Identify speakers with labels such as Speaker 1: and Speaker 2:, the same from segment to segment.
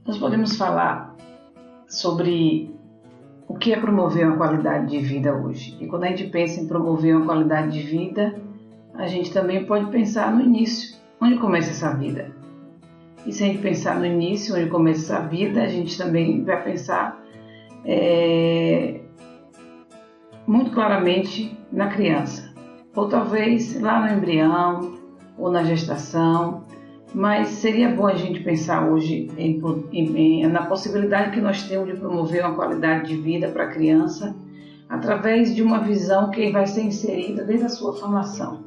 Speaker 1: Nós podemos falar sobre o que é promover uma qualidade de vida hoje. E quando a gente pensa em promover uma qualidade de vida, a gente também pode pensar no início, onde começa essa vida. E se a gente pensar no início, onde começa essa vida, a gente também vai pensar muito claramente na criança. Ou talvez lá no embrião, ou na gestação. Mas seria bom a gente pensar hoje na possibilidade que nós temos de promover uma qualidade de vida para a criança através de uma visão que vai ser inserida desde a sua formação.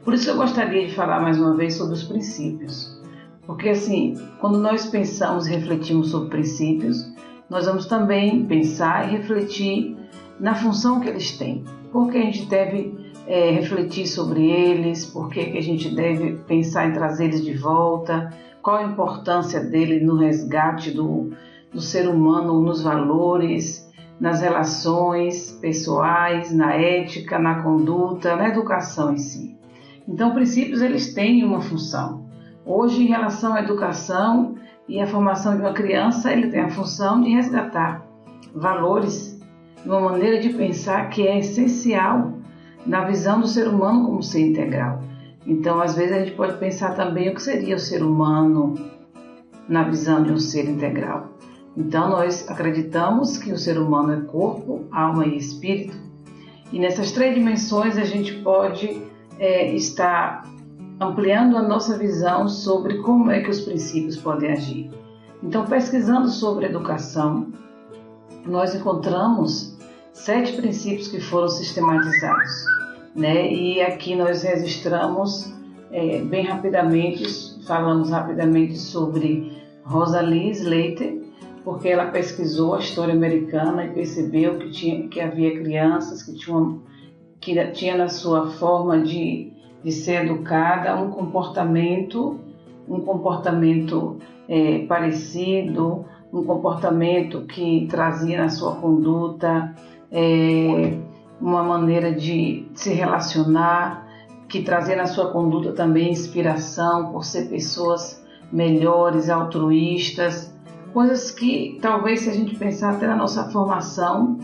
Speaker 1: Por isso eu gostaria de falar mais uma vez sobre os princípios. Porque assim, quando nós pensamos e refletimos sobre princípios, nós vamos também pensar e refletir na função que eles têm. Por que a gente deve refletir sobre eles, por que a gente deve pensar em trazer eles de volta, qual a importância dele no resgate do ser humano, nos valores, nas relações pessoais, na ética, na conduta, na educação em si. Então, princípios eles têm uma função. Hoje, em relação à educação e à formação de uma criança, ele tem a função de resgatar valores, uma maneira de pensar que é essencial na visão do ser humano como ser integral. Então, às vezes, a gente pode pensar também o que seria o ser humano na visão de um ser integral. Então, nós acreditamos que o ser humano é corpo, alma e espírito. E nessas três dimensões, a gente pode estar ampliando a nossa visão sobre como é que os princípios podem agir. Então, pesquisando sobre educação, nós encontramos 7 princípios que foram sistematizados, né? E aqui nós registramos bem rapidamente, falamos rapidamente sobre Rosalie Slater, porque ela pesquisou a história americana e percebeu que havia crianças que tinha na sua forma de ser educada um comportamento parecido, um comportamento que trazia na sua conduta uma maneira de se relacionar, que trazia na sua conduta também inspiração por ser pessoas melhores, altruístas, coisas que talvez, se a gente pensar até na nossa formação,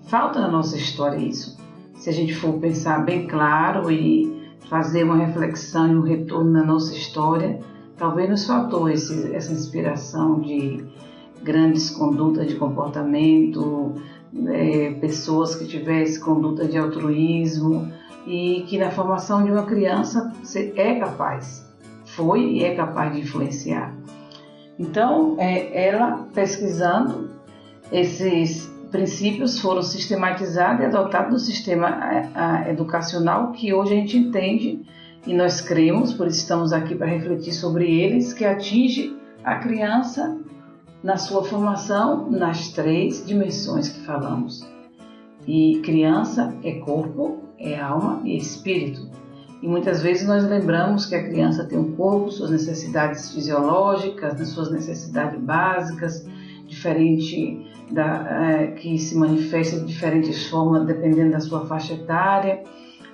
Speaker 1: falta na nossa história isso. Se a gente for pensar bem claro e fazer uma reflexão e um retorno na nossa história, talvez nos faltou essa inspiração de grandes condutas de comportamento, pessoas que tivessem conduta de altruísmo e que na formação de uma criança foi e é capaz de influenciar. Então, ela pesquisando, esses princípios foram sistematizados e adotados no sistema educacional que hoje a gente entende e nós cremos, por isso estamos aqui para refletir sobre eles, que atinge a criança na sua formação nas 3 dimensões que falamos. E criança é corpo, é alma e espírito. E muitas vezes nós lembramos que a criança tem um corpo, suas necessidades fisiológicas, suas necessidades básicas, diferente que se manifesta de diferentes formas dependendo da sua faixa etária.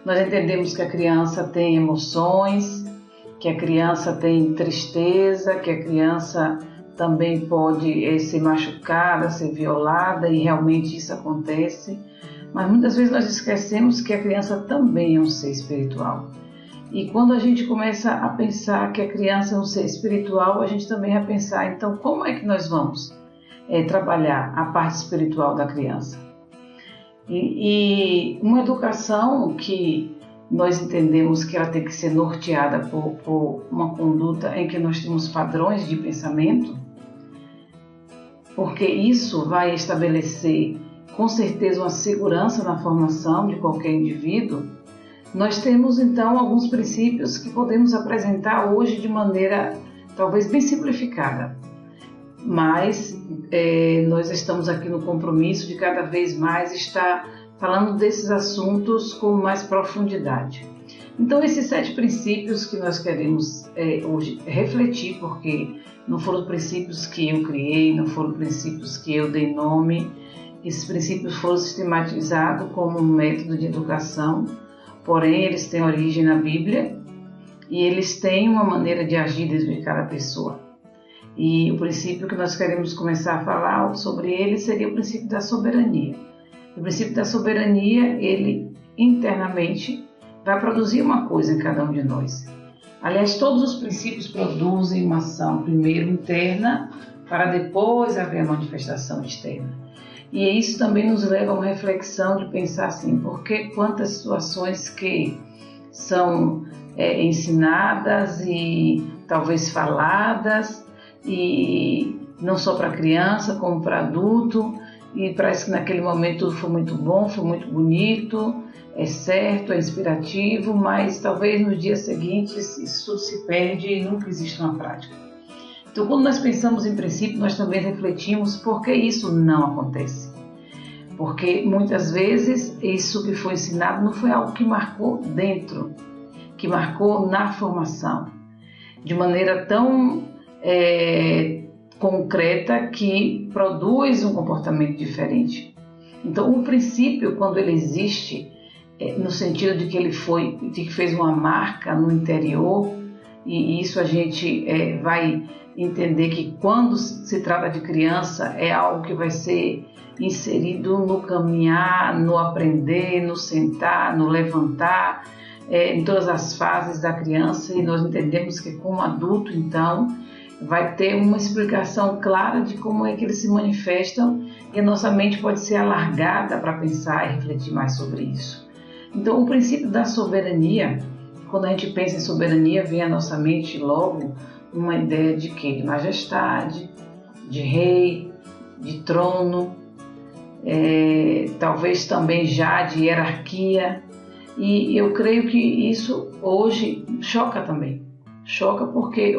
Speaker 1: Nós entendemos que a criança tem emoções, que a criança tem tristeza, que a criança também pode ser machucada, ser violada, e realmente isso acontece. Mas muitas vezes nós esquecemos que a criança também é um ser espiritual. E quando a gente começa a pensar que a criança é um ser espiritual, a gente também vai pensar, então, como é que nós vamos trabalhar a parte espiritual da criança? E uma educação que nós entendemos que ela tem que ser norteada por uma conduta em que nós temos padrões de pensamento, porque isso vai estabelecer com certeza uma segurança na formação de qualquer indivíduo. Nós temos então alguns princípios que podemos apresentar hoje de maneira talvez bem simplificada, mas nós estamos aqui no compromisso de cada vez mais estar falando desses assuntos com mais profundidade. Então, esses 7 princípios que nós queremos hoje refletir, porque não foram princípios que eu criei, não foram princípios que eu dei nome, esses princípios foram sistematizados como um método de educação, porém eles têm origem na Bíblia e eles têm uma maneira de agir dentro de cada pessoa. E o princípio que nós queremos começar a falar sobre ele seria o princípio da soberania. O princípio da soberania, ele internamente vai produzir uma coisa em cada um de nós. Aliás, todos os princípios produzem uma ação, primeiro interna, para depois haver a manifestação externa. E isso também nos leva a uma reflexão de pensar assim, porque quantas situações que são ensinadas e talvez faladas, e não só para criança, como para adulto, e parece que naquele momento tudo foi muito bom, foi muito bonito, é certo, é inspirativo, mas talvez nos dias seguintes isso tudo se perde e nunca existe uma prática. Então, quando nós pensamos em princípio, nós também refletimos por que isso não acontece. Porque muitas vezes isso que foi ensinado não foi algo que marcou dentro, que marcou na formação, de maneira tão concreta que produz um comportamento diferente. Então, o princípio, quando ele existe, no sentido de que ele fez uma marca no interior, e isso a gente vai entender que quando se trata de criança é algo que vai ser inserido no caminhar, no aprender, no sentar, no levantar, em todas as fases da criança, e nós entendemos que como adulto, então, vai ter uma explicação clara de como é que eles se manifestam, e a nossa mente pode ser alargada para pensar e refletir mais sobre isso. Então, o princípio da soberania, quando a gente pensa em soberania, vem à nossa mente logo uma ideia de quê? De majestade, de rei, de trono, talvez também já de hierarquia. E eu creio que isso hoje choca também. Choca porque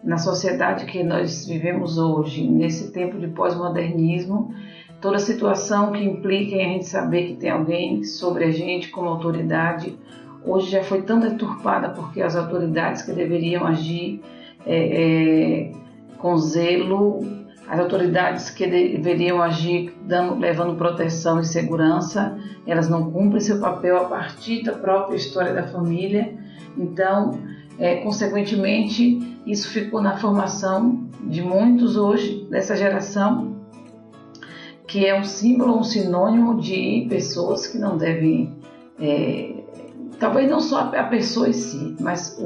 Speaker 1: na sociedade que nós vivemos hoje, nesse tempo de pós-modernismo, toda situação que implica em a gente saber que tem alguém sobre a gente como autoridade, hoje já foi tão deturpada, porque as autoridades que deveriam agir com zelo, as autoridades que deveriam agir levando proteção e segurança, elas não cumprem seu papel a partir da própria história da família. Então, consequentemente, isso ficou na formação de muitos hoje, dessa geração, que é um símbolo, um sinônimo de pessoas que não devem, talvez não só a pessoa em si, mas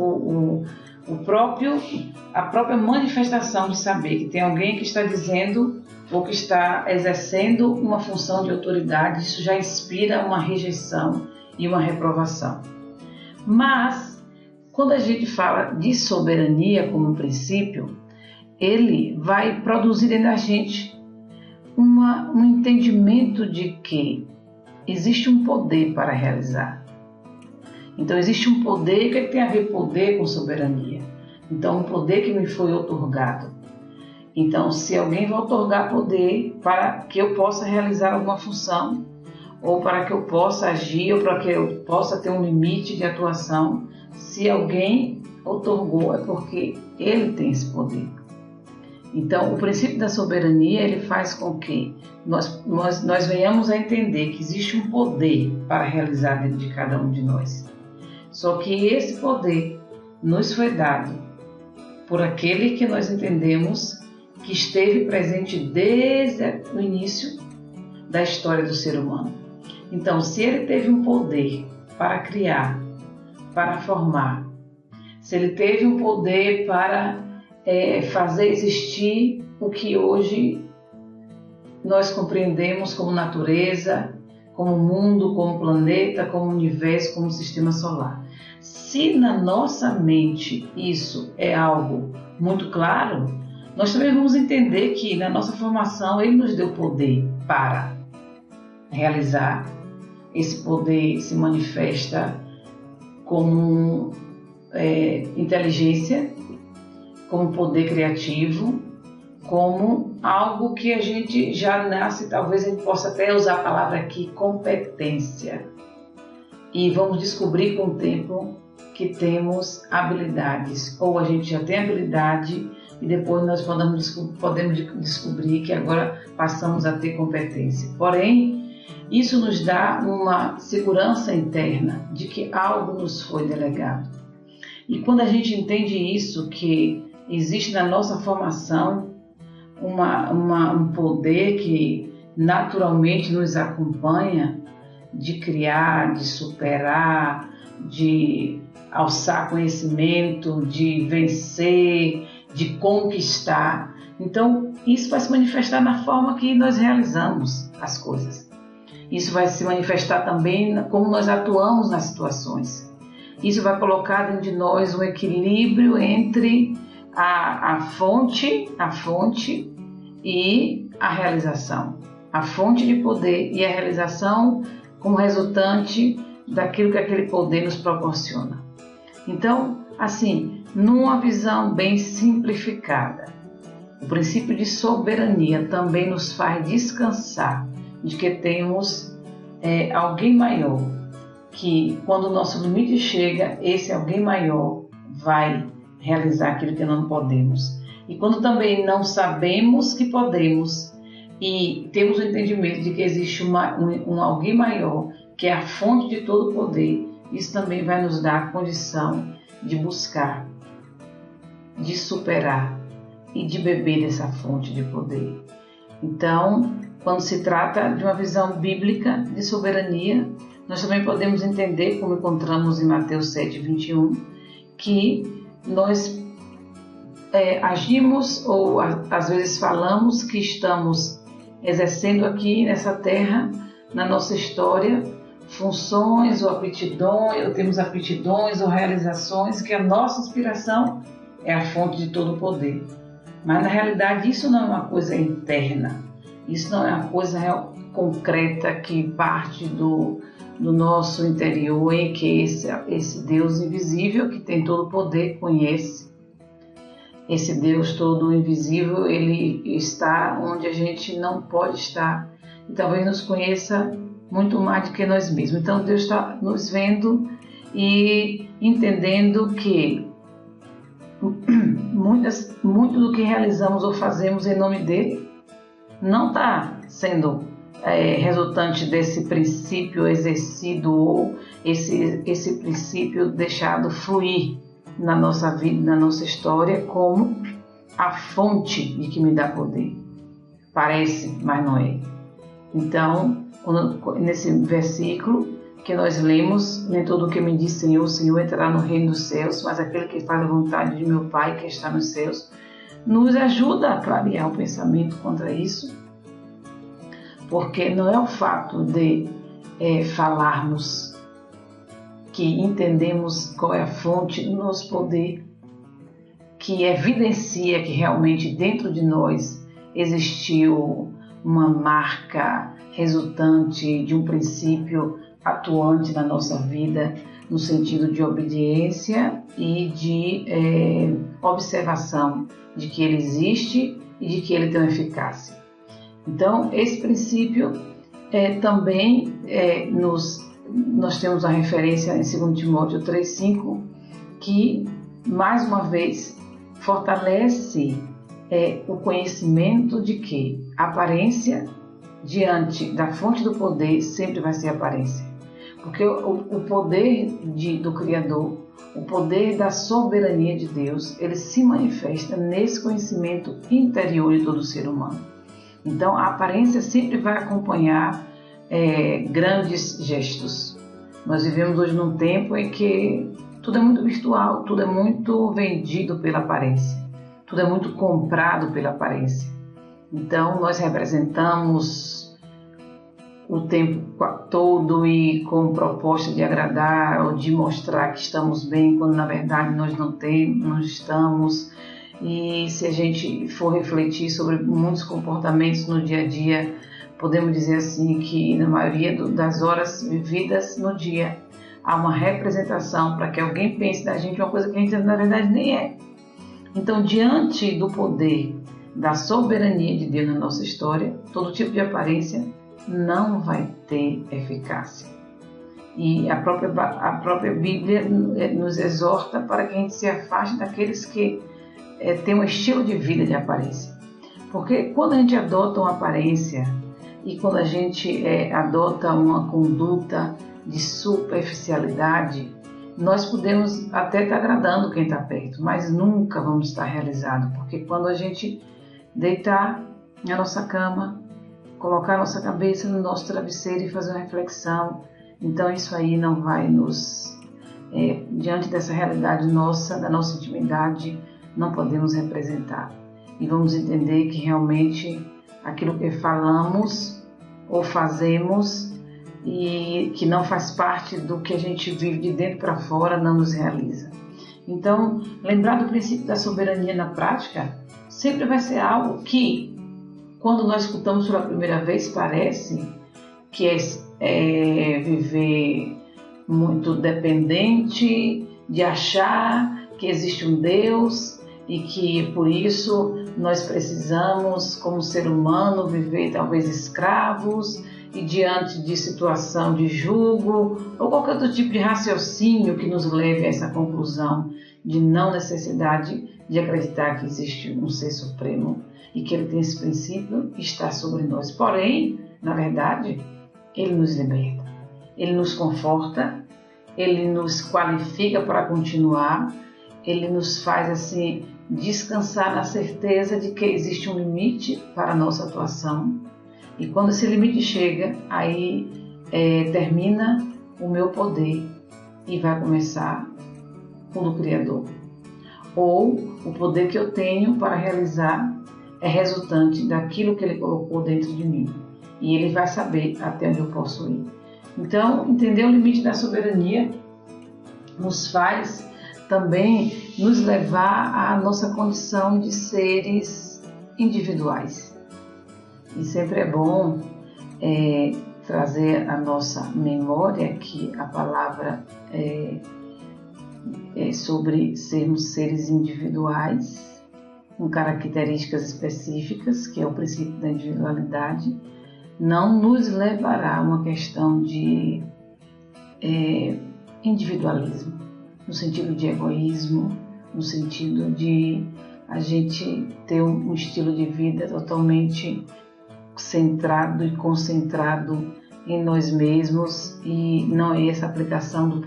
Speaker 1: a própria manifestação de saber que tem alguém que está dizendo ou que está exercendo uma função de autoridade, isso já inspira uma rejeição e uma reprovação. Mas, quando a gente fala de soberania como princípio, ele vai produzir na gente um entendimento de que existe um poder para realizar. Então, existe um poder. O que tem a ver poder com soberania? Então, um poder que me foi otorgado. Então, se alguém vai otorgar poder para que eu possa realizar alguma função, ou para que eu possa agir, ou para que eu possa ter um limite de atuação, se alguém otorgou, é porque ele tem esse poder. Então, o princípio da soberania, ele faz com que nós venhamos a entender que existe um poder para realizar dentro de cada um de nós. Só que esse poder nos foi dado por aquele que nós entendemos que esteve presente desde o início da história do ser humano. Então, se ele teve um poder para criar, para formar, se ele teve um poder para fazer existir o que hoje nós compreendemos como natureza, como mundo, como planeta, como universo, como sistema solar. Se na nossa mente isso é algo muito claro, nós também vamos entender que na nossa formação ele nos deu poder para realizar. Esse poder se manifesta como inteligência, como poder criativo, como algo que a gente já nasce, talvez a gente possa até usar a palavra aqui, competência. E vamos descobrir com o tempo que temos habilidades, ou a gente já tem habilidade e depois nós podemos descobrir que agora passamos a ter competência. Porém, isso nos dá uma segurança interna de que algo nos foi delegado. E quando a gente entende isso, que existe na nossa formação um poder que naturalmente nos acompanha de criar, de superar, de alçar conhecimento, de vencer, de conquistar. Então, isso vai se manifestar na forma que nós realizamos as coisas. Isso vai se manifestar também como nós atuamos nas situações. Isso vai colocar dentro de nós um equilíbrio entre a fonte e a realização. A fonte de poder e a realização como resultante daquilo que aquele poder nos proporciona. Então, assim, numa visão bem simplificada, o princípio de soberania também nos faz descansar de que temos alguém maior, que quando o nosso limite chega, esse alguém maior vai realizar aquilo que não podemos. E quando também não sabemos que podemos e temos o entendimento de que existe um alguém maior, que é a fonte de todo o poder, isso também vai nos dar a condição de buscar, de superar e de beber dessa fonte de poder. Então, quando se trata de uma visão bíblica de soberania, nós também podemos entender, como encontramos em Mateus 7:21, que nós agimos ou às vezes falamos que estamos exercendo aqui nessa terra, na nossa história, funções ou aptidões, ou temos aptidões ou realizações, que a nossa inspiração é a fonte de todo o poder. Mas na realidade isso não é uma coisa interna, isso não é uma coisa concreta que parte do nosso interior, em que esse Deus invisível que tem todo o poder conhece. Esse Deus todo invisível, ele está onde a gente não pode estar e talvez nos conheça muito mais do que nós mesmos. Então Deus está nos vendo e entendendo que muito do que realizamos ou fazemos em nome dele não está sendo resultante desse princípio exercido ou esse princípio deixado fluir na nossa vida, na nossa história, como a fonte de que me dá poder. Parece, mas não é. Então, nesse versículo que nós lemos, nem todo o que me diz Senhor, Senhor entrará no reino dos céus, mas aquele que faz a vontade de meu Pai que está nos céus, nos ajuda a clarear o pensamento contra isso, porque não é o fato de falarmos que entendemos qual é a fonte do nosso poder, que evidencia que realmente dentro de nós existiu uma marca resultante de um princípio atuante na nossa vida, no sentido de obediência e de observação de que ele existe e de que ele tem uma eficácia. Então, esse princípio também nós temos a referência em 2 Timóteo 3,5, que, mais uma vez, fortalece o conhecimento de que a aparência diante da fonte do poder sempre vai ser aparência. Porque o poder do Criador, o poder da soberania de Deus, ele se manifesta nesse conhecimento interior de todo ser humano. Então, a aparência sempre vai acompanhar grandes gestos. Nós vivemos hoje num tempo em que tudo é muito virtual, tudo é muito vendido pela aparência, tudo é muito comprado pela aparência. Então nós representamos o tempo todo e com proposta de agradar ou de mostrar que estamos bem, quando na verdade nós não estamos. E se a gente for refletir sobre muitos comportamentos no dia a dia, podemos dizer assim que na maioria das horas vividas no dia há uma representação para que alguém pense da gente uma coisa que a gente na verdade nem é. Então, diante do poder da soberania de Deus na nossa história, todo tipo de aparência não vai ter eficácia. E a própria Bíblia nos exorta para que a gente se afaste daqueles que têm um estilo de vida de aparência. Porque quando a gente adota uma aparência e quando a gente adota uma conduta de superficialidade, nós podemos até estar agradando quem está perto, mas nunca vamos estar realizados, porque quando a gente deitar na nossa cama, colocar a nossa cabeça no nosso travesseiro e fazer uma reflexão, então isso aí não vai nos, diante dessa realidade nossa, da nossa intimidade, não podemos representar. E vamos entender que realmente aquilo que falamos ou fazemos e que não faz parte do que a gente vive de dentro para fora não nos realiza. Então, lembrar do princípio da soberania na prática sempre vai ser algo que, quando nós escutamos pela primeira vez, parece que é viver muito dependente, de achar que existe um Deus e que por isso nós precisamos, como ser humano, viver talvez escravos e diante de situação de julgo ou qualquer outro tipo de raciocínio que nos leve a essa conclusão de não necessidade de acreditar que existe um ser supremo e que ele tem esse princípio e está sobre nós. Porém, na verdade, ele nos liberta, ele nos conforta, ele nos qualifica para continuar, ele nos faz assim descansar na certeza de que existe um limite para a nossa atuação. E quando esse limite chega, aí termina o meu poder e vai começar o do Criador. Ou o poder que eu tenho para realizar é resultante daquilo que Ele colocou dentro de mim. E Ele vai saber até onde eu posso ir. Então, entender o limite da soberania nos faz também nos levar à nossa condição de seres individuais. E sempre é bom trazer à nossa memória que a palavra é sobre sermos seres individuais, com características específicas, que é o princípio da individualidade, não nos levará a uma questão de individualismo, no sentido de egoísmo, no sentido de a gente ter um estilo de vida totalmente centrado e concentrado em nós mesmos e não é essa aplicação do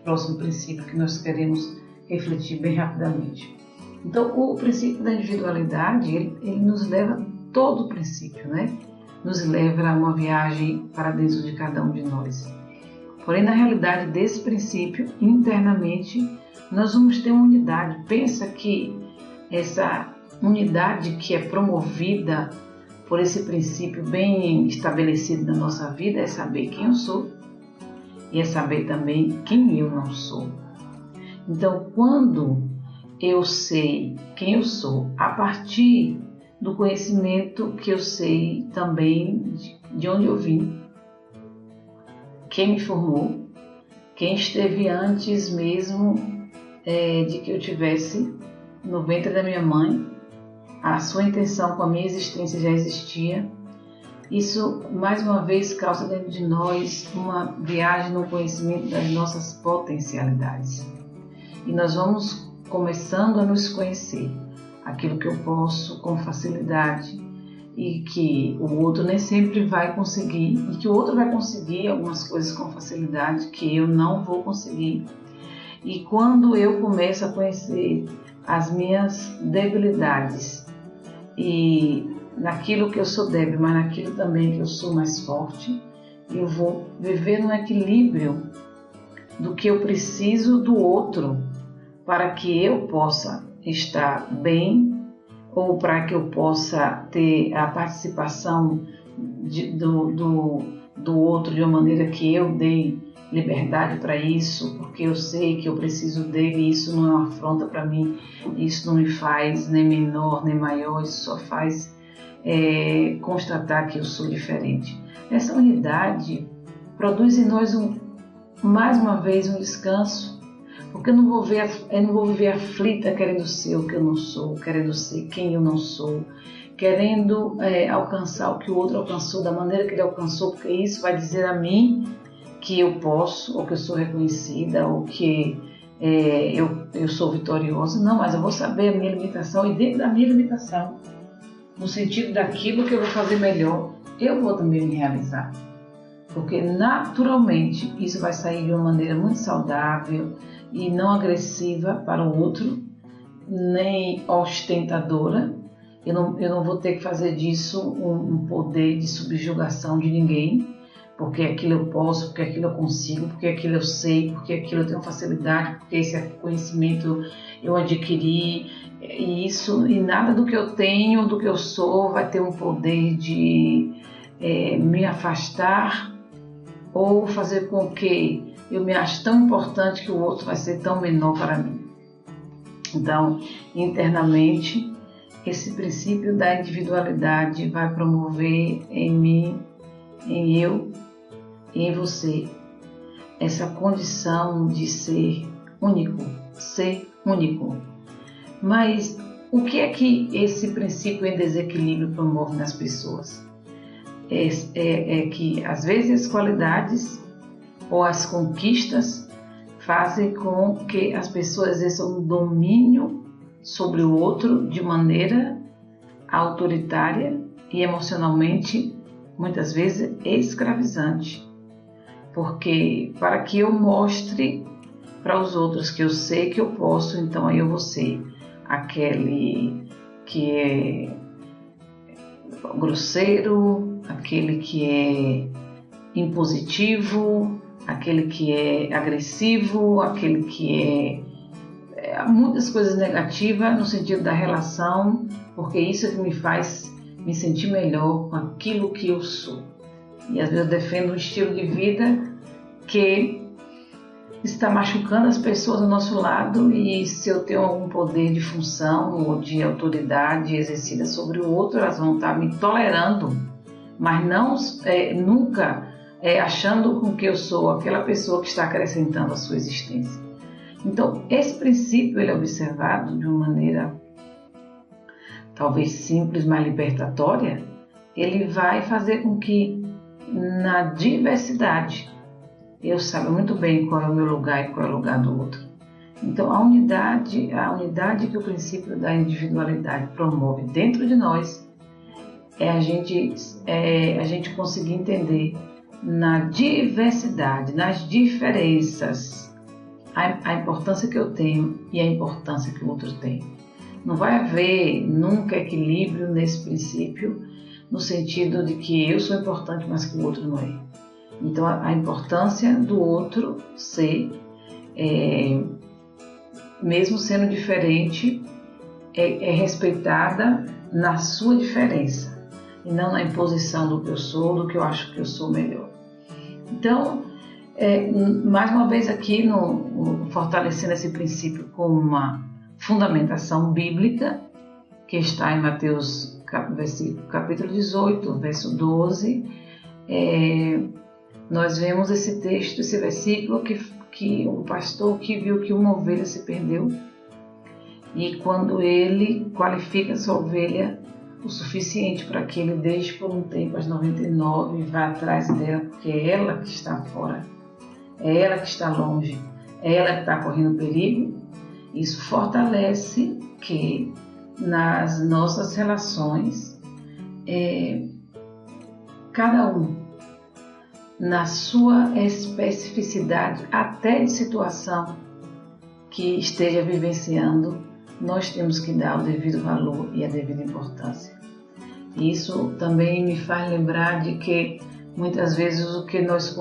Speaker 1: próximo princípio que nós queremos refletir bem rapidamente. Então, o princípio da individualidade, ele nos leva todo o princípio, né? Nos leva a uma viagem para dentro de cada um de nós. Porém, na realidade desse princípio, internamente, nós vamos ter uma unidade. Pensa que essa unidade que é promovida por esse princípio bem estabelecido na nossa vida é saber quem eu sou e é saber também quem eu não sou. Então, quando eu sei quem eu sou, a partir do conhecimento que eu sei também de onde eu vim, quem me formou, quem esteve antes mesmo de que eu tivesse no ventre da minha mãe, a sua intenção com a minha existência já existia. Isso, mais uma vez, causa dentro de nós uma viagem no conhecimento das nossas potencialidades. E nós vamos começando a nos conhecer, aquilo que eu posso com facilidade e que o outro nem sempre vai conseguir, e que o outro vai conseguir algumas coisas com facilidade que eu não vou conseguir. E quando eu começo a conhecer as minhas debilidades e naquilo que eu sou débil, mas naquilo também que eu sou mais forte, eu vou viver no equilíbrio do que eu preciso do outro para que eu possa estar bem ou para que eu possa ter a participação do outro de uma maneira que eu dei liberdade para isso, porque eu sei que eu preciso dele e isso não é uma afronta para mim, isso não me faz nem menor nem maior, isso só faz constatar que eu sou diferente. Essa unidade produz em nós mais uma vez um descanso, porque eu não vou viver aflita querendo ser o que eu não sou, querendo ser quem eu não sou, querendo alcançar o que o outro alcançou da maneira que ele alcançou, porque isso vai dizer a mim que eu posso, ou que eu sou reconhecida, ou que eu sou vitoriosa. Não, mas eu vou saber a minha limitação e dentro da minha limitação, no sentido daquilo que eu vou fazer melhor, eu vou também me realizar. porque naturalmente isso vai sair de uma maneira muito saudável e não agressiva para o outro, nem ostentadora. Eu não vou ter que fazer disso um poder de subjugação de ninguém, porque aquilo eu posso, porque aquilo eu consigo, porque aquilo eu sei, porque aquilo eu tenho facilidade, porque esse conhecimento eu adquiri, e nada do que eu tenho, do que eu sou, vai ter um poder de me afastar ou fazer com que eu me ache tão importante que o outro vai ser tão menor para mim. Então, internamente, esse princípio da individualidade vai promover em mim, em eu e em você, essa condição de ser único. Mas o que é que esse princípio em desequilíbrio promove nas pessoas? É que às vezes as qualidades ou as conquistas fazem com que as pessoas exerçam um domínio sobre o outro de maneira autoritária e emocionalmente, muitas vezes, escravizante. Porque para que eu mostre para os outros que eu sei que eu posso, então aí eu vou ser aquele que é grosseiro, aquele que é impositivo, aquele que é agressivo, aquele que é muitas coisas negativas no sentido da relação, porque isso é que me faz me sentir melhor com aquilo que eu sou. E às vezes eu defendo um estilo de vida que está machucando as pessoas do nosso lado, e se eu tenho algum poder de função ou de autoridade exercida sobre o outro, elas vão estar me tolerando, mas não nunca achando com que eu sou aquela pessoa que está acrescentando a sua existência. Então, esse princípio ele é observado de uma maneira talvez simples, mas libertatória. Ele vai fazer com que na diversidade eu saiba muito bem qual é o meu lugar e qual é o lugar do outro. Então, a unidade que o princípio da individualidade promove dentro de nós é a gente conseguir entender na diversidade, nas diferenças, a importância que eu tenho e a importância que o outro tem. Não vai haver nunca equilíbrio nesse princípio, no sentido de que eu sou importante, mas que o outro não é. Então, a importância do outro ser, mesmo sendo diferente, é respeitada na sua diferença e não na imposição do que eu sou, do que eu acho que eu sou melhor. Então, mais uma vez aqui, fortalecendo esse princípio com uma fundamentação bíblica, que está em Mateus capítulo 18, verso 12, nós vemos esse texto, esse versículo que um pastor que viu que uma ovelha se perdeu, e quando ele qualifica essa ovelha o suficiente para que ele deixe por um tempo as 99 e vá atrás dela, porque é ela que está fora, é ela que está longe, é ela que está correndo perigo. Isso fortalece que nas nossas relações, cada um, na sua especificidade, até de situação que esteja vivenciando, nós temos que dar o devido valor e a devida importância. Isso também me faz lembrar de que muitas vezes o que nós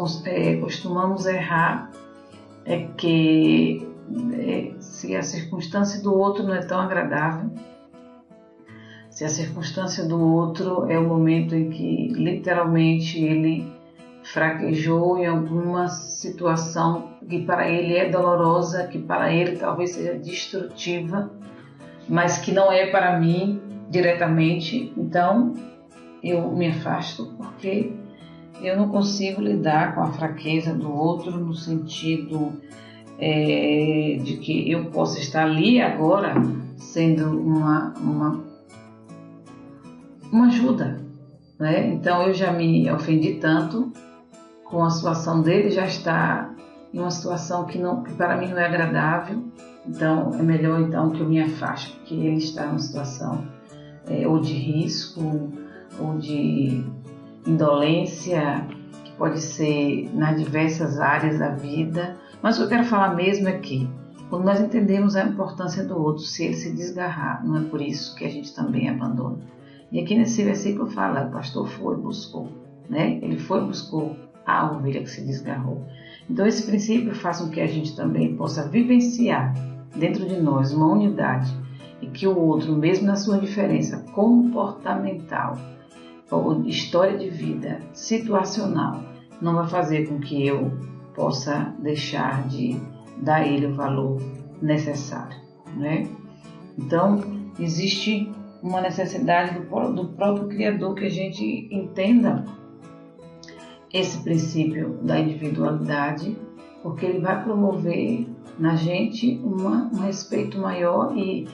Speaker 1: costumamos errar é que se a circunstância do outro não é tão agradável, se a circunstância do outro é o momento em que literalmente ele fraquejou em alguma situação que para ele é dolorosa, que para ele talvez seja destrutiva, mas que não é para mim diretamente, então eu me afasto porque eu não consigo lidar com a fraqueza do outro no sentido de que eu possa estar ali agora sendo uma ajuda, né? Então eu já me ofendi tanto com a situação dele, já está em uma situação que para mim não é agradável, então é melhor então que eu me afaste, porque ele está em uma situação ou de risco ou de indolência, que pode ser nas diversas áreas da vida, mas o que eu quero falar mesmo é que quando nós entendemos a importância do outro, se ele se desgarrar, não é por isso que a gente também abandona. E aqui nesse versículo fala, o pastor foi e buscou, né? Ele foi e buscou a ovelha que se desgarrou. Então esse princípio faz com que a gente também possa vivenciar dentro de nós uma unidade e que o outro, mesmo na sua diferença comportamental, ou história de vida, situacional, não vai fazer com que eu possa deixar de dar a ele o valor necessário, né? Então, existe uma necessidade do próprio Criador que a gente entenda esse princípio da individualidade, porque ele vai promover na gente um respeito maior e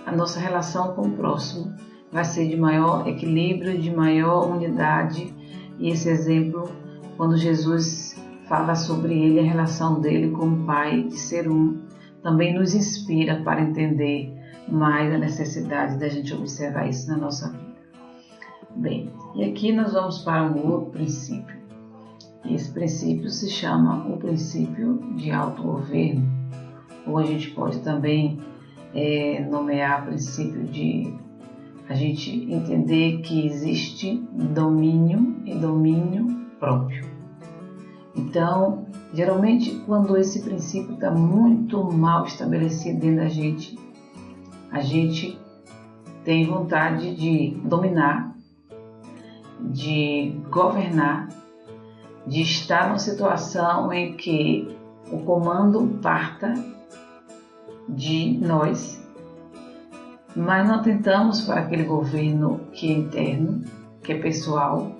Speaker 1: a nossa relação com o próximo vai ser de maior equilíbrio, de maior unidade. E esse exemplo, quando Jesus fala sobre ele, a relação dele com o Pai, de ser um, também nos inspira para entender mais a necessidade da gente observar isso na nossa vida. Bem, e aqui nós vamos para um outro princípio. Esse princípio se chama o princípio de autogoverno, ou a gente pode também nomear princípio de a gente entender que existe domínio e domínio próprio. Então, geralmente, quando esse princípio está muito mal estabelecido dentro da gente, a gente tem vontade de dominar, de governar, de estar numa situação em que o comando parta de nós, mas não tentamos para aquele governo que é interno, que é pessoal,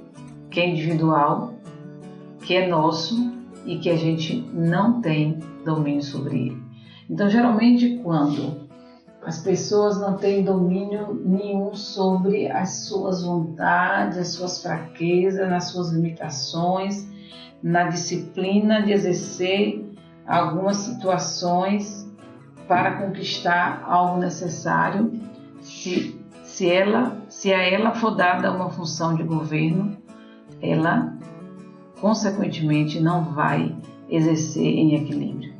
Speaker 1: que é individual, que é nosso e que a gente não tem domínio sobre ele. Então, geralmente, quando as pessoas não têm domínio nenhum sobre as suas vontades, as suas fraquezas, nas suas limitações, na disciplina de exercer algumas situações para conquistar algo necessário, se a ela for dada uma função de governo, ela consequentemente não vai exercer em equilíbrio,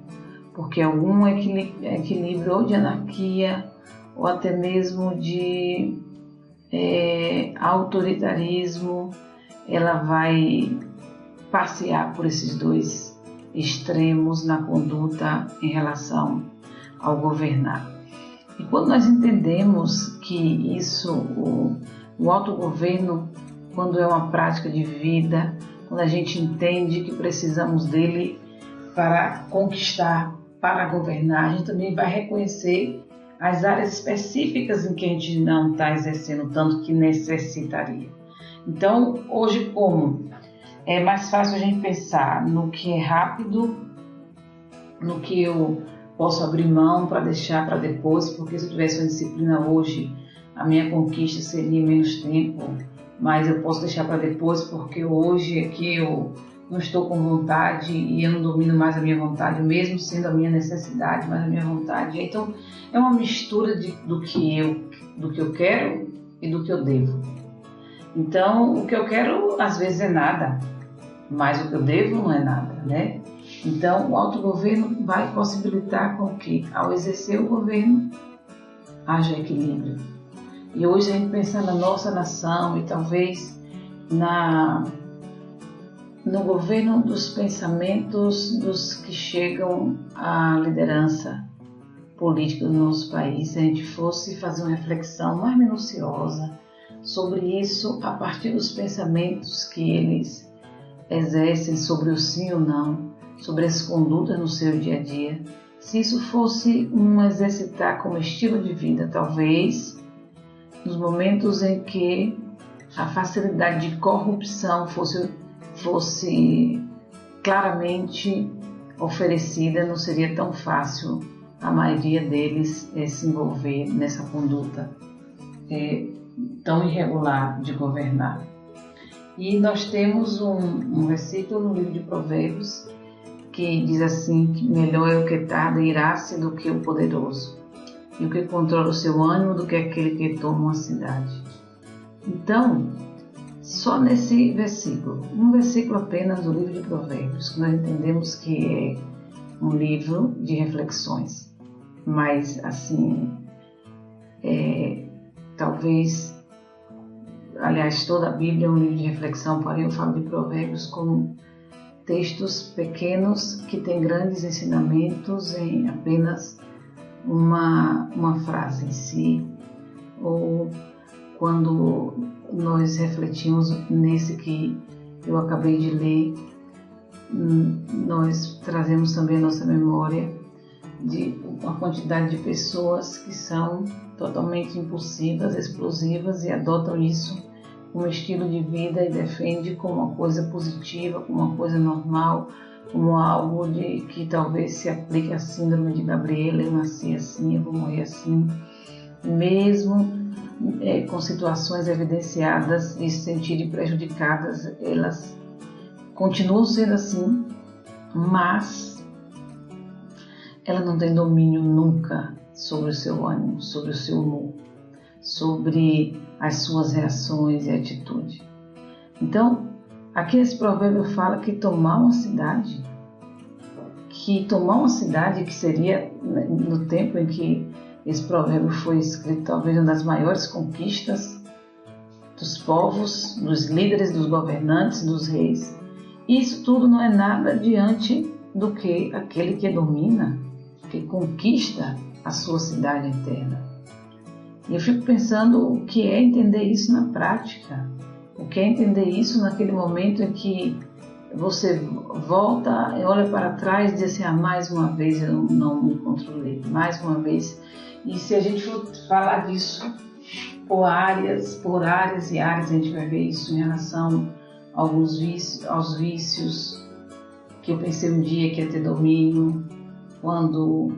Speaker 1: porque algum equilíbrio ou de anarquia ou até mesmo de autoritarismo, ela vai passear por esses dois extremos na conduta em relação ao governar. E quando nós entendemos que o autogoverno, quando é uma prática de vida, quando a gente entende que precisamos dele para conquistar, para governar, a gente também vai reconhecer as áreas específicas em que a gente não está exercendo tanto que necessitaria. Então, hoje, como é mais fácil a gente pensar no que é rápido, no que eu posso abrir mão para deixar para depois, porque se eu tivesse uma disciplina hoje, a minha conquista seria menos tempo, mas eu posso deixar para depois porque hoje aqui eu não estou com vontade e eu não domino mais a minha vontade, mesmo sendo a minha necessidade, mas a minha vontade. Então, é uma mistura do que eu quero e do que eu devo. Então, o que eu quero às vezes é nada, mas o que eu devo não é nada, né? Então, o autogoverno vai possibilitar com que, ao exercer o governo, haja equilíbrio. E hoje a gente pensar na nossa nação e talvez no governo dos pensamentos dos que chegam à liderança política do nosso país, se a gente fosse fazer uma reflexão mais minuciosa sobre isso a partir dos pensamentos que eles exercem sobre o sim ou não, sobre as condutas no seu dia a dia, se isso fosse exercitar como estilo de vida, talvez nos momentos em que a facilidade de corrupção fosse claramente oferecida, não seria tão fácil a maioria deles se envolver nessa conduta tão irregular de governar. E nós temos um versículo no livro de Provérbios que diz assim, que melhor é o que tarda irar-se do que o poderoso, e o que controla o seu ânimo do que aquele que toma uma cidade. Então, só nesse versículo, um versículo apenas do livro de Provérbios, que nós entendemos que é um livro de reflexões, mas assim, talvez, aliás, toda a Bíblia é um livro de reflexão, porém eu falo de Provérbios como textos pequenos que têm grandes ensinamentos em apenas uma frase em si, ou quando nós refletimos nesse que eu acabei de ler, nós trazemos também a nossa memória de uma quantidade de pessoas que são totalmente impulsivas, explosivas e adotam isso como estilo de vida e defendem como uma coisa positiva, como uma coisa normal, como algo que talvez se aplique à síndrome de Gabriela: eu nasci assim, eu vou morrer assim, mesmo com situações evidenciadas de se sentirem prejudicadas, elas continuam sendo assim, mas ela não tem domínio nunca sobre o seu ânimo, sobre o seu humor, sobre as suas reações e atitude. Então, aqui esse provérbio fala que tomar uma cidade, que seria, no tempo em que esse provérbio foi escrito, talvez uma das maiores conquistas dos povos, dos líderes, dos governantes, dos reis. Isso tudo não é nada diante do que aquele que domina, que conquista a sua cidade eterna. E eu fico pensando o que é entender isso na prática, o que é entender isso naquele momento em que você volta e olha para trás e diz assim: mais uma vez eu não me controlei, mais uma vez. E se a gente for falar disso por áreas e áreas, a gente vai ver isso em relação aos vícios que eu pensei um dia que ia ter domínio, quando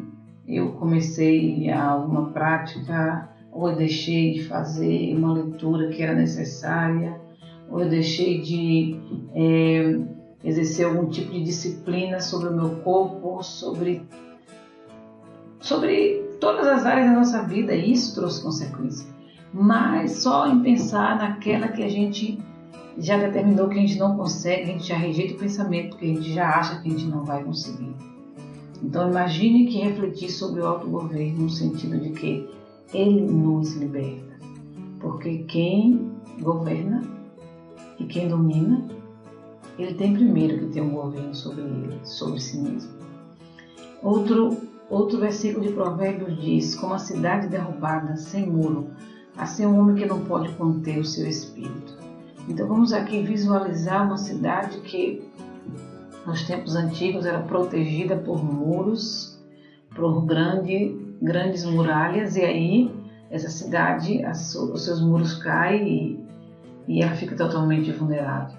Speaker 1: eu comecei uma prática, ou eu deixei de fazer uma leitura que era necessária, ou eu deixei de exercer algum tipo de disciplina sobre o meu corpo, sobre todas as áreas da nossa vida, e isso trouxe consequências. Mas só em pensar naquela que a gente já determinou que a gente não consegue, a gente já rejeita o pensamento, porque a gente já acha que a gente não vai conseguir. Então imagine que refletir sobre o autogoverno no sentido de que ele nos liberta, porque quem governa e quem domina, ele tem primeiro que ter um governo sobre ele, sobre si mesmo. Outro versículo de Provérbios diz: como a cidade derrubada, sem muro, assim é um homem que não pode conter o seu espírito. Então vamos aqui visualizar uma cidade que nos tempos antigos era protegida por muros, por grandes muralhas, e aí essa cidade, os seus muros caem e ela fica totalmente vulnerável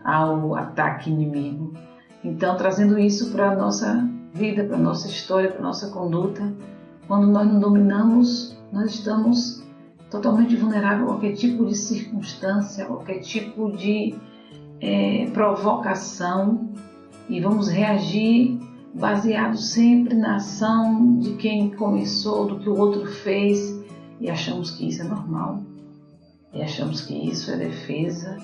Speaker 1: ao ataque inimigo. Então, trazendo isso para a nossa vida, para a nossa história, para a nossa conduta, quando nós não dominamos, nós estamos totalmente vulneráveis a qualquer tipo de circunstância, a qualquer tipo de provocação, e vamos reagir baseado sempre na ação de quem começou, do que o outro fez, e achamos que isso é normal, e achamos que isso é defesa,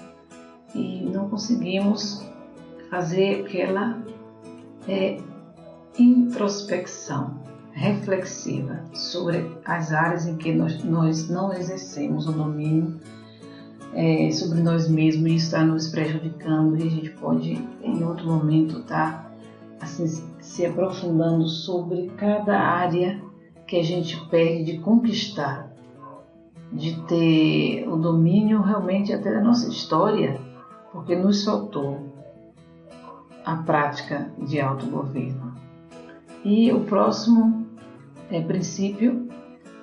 Speaker 1: e não conseguimos fazer aquela introspecção reflexiva sobre as áreas em que nós não exercemos o domínio sobre nós mesmos, e isso está nos prejudicando, e a gente pode em outro momento estar assim, se aprofundando sobre cada área que a gente perde de conquistar, de ter o domínio realmente até da nossa história, porque nos faltou a prática de autogoverno. E o próximo princípio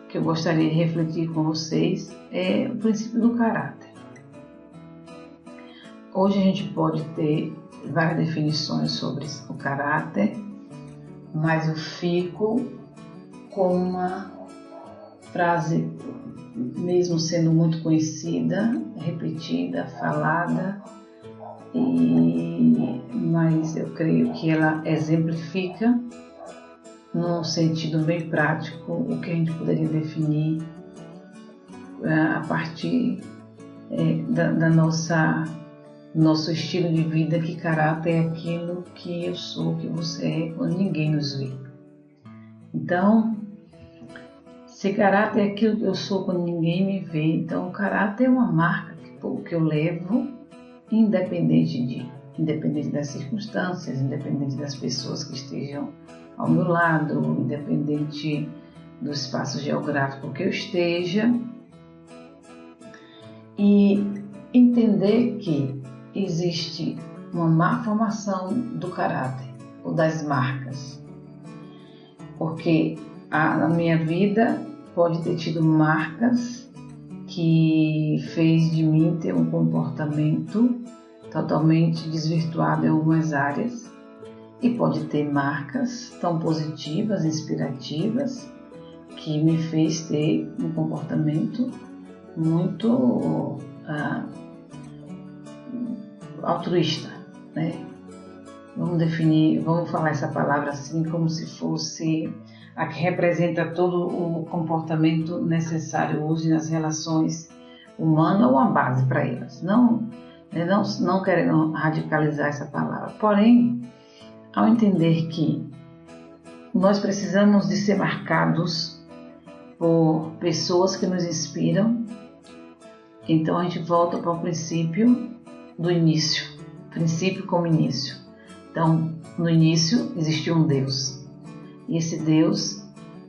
Speaker 1: que eu gostaria de refletir com vocês é o princípio do caráter. Hoje a gente pode ter várias definições sobre o caráter, mas eu fico com uma frase, mesmo sendo muito conhecida, repetida, falada, mas eu creio que ela exemplifica, num sentido bem prático, o que a gente poderia definir a partir da nosso estilo de vida, que caráter é aquilo que eu sou, que você é, quando ninguém nos vê. Então, se caráter é aquilo que eu sou quando ninguém me vê, então o caráter é uma marca que eu levo, independente das circunstâncias, independente das pessoas que estejam ao meu lado, independente do espaço geográfico que eu esteja, e entender que existe uma má formação do caráter ou das marcas, porque na minha vida pode ter tido marcas que fez de mim ter um comportamento totalmente desvirtuado em algumas áreas, e pode ter marcas tão positivas, inspirativas, que me fez ter um comportamento muito altruísta, né? Vamos falar essa palavra assim como se fosse a que representa todo o comportamento necessário hoje nas relações humanas, ou a base para elas. Não querendo radicalizar essa palavra, porém, ao entender que nós precisamos de ser marcados por pessoas que nos inspiram, então a gente volta para o princípio do início, princípio como início. Então, no início existiu um Deus, e esse Deus,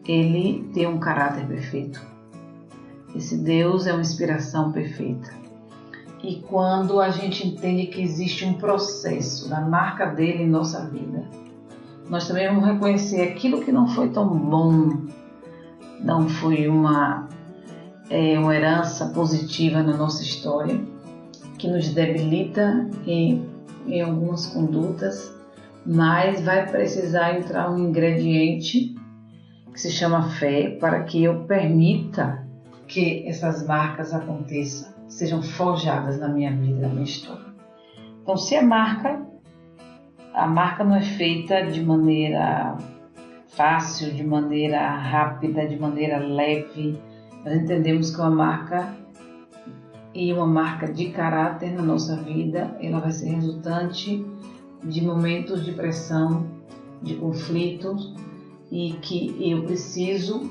Speaker 1: ele tem um caráter perfeito. Esse Deus é uma inspiração perfeita. E quando a gente entende que existe um processo da marca dele em nossa vida, nós também vamos reconhecer aquilo que não foi tão bom, não foi uma herança positiva na nossa história, que nos debilita em algumas condutas, mas vai precisar entrar um ingrediente que se chama fé, para que eu permita que essas marcas aconteçam, sejam forjadas na minha vida, na minha história. Então, se a marca não é feita de maneira fácil, de maneira rápida, de maneira leve, nós entendemos que uma marca de caráter na nossa vida, ela vai ser resultante de momentos de pressão, de conflitos, e que eu preciso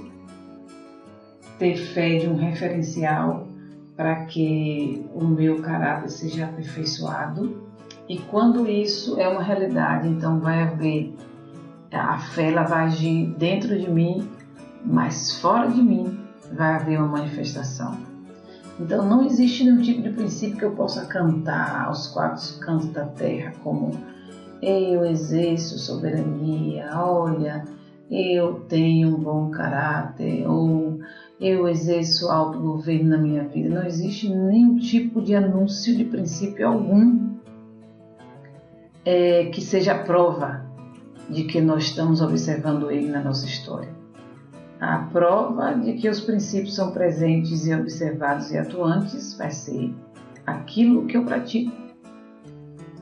Speaker 1: ter fé de um referencial para que o meu caráter seja aperfeiçoado. E quando isso é uma realidade, então vai haver, a fé ela vai agir dentro de mim, mas fora de mim vai haver uma manifestação. Então não existe nenhum tipo de princípio que eu possa cantar aos quatro cantos da terra, como eu exerço soberania, olha, eu tenho um bom caráter, ou eu exerço autogoverno na minha vida. Não existe nenhum tipo de anúncio de princípio algum que seja a prova de que nós estamos observando ele na nossa história. A prova de que os princípios são presentes e observados e atuantes vai ser aquilo que eu pratico,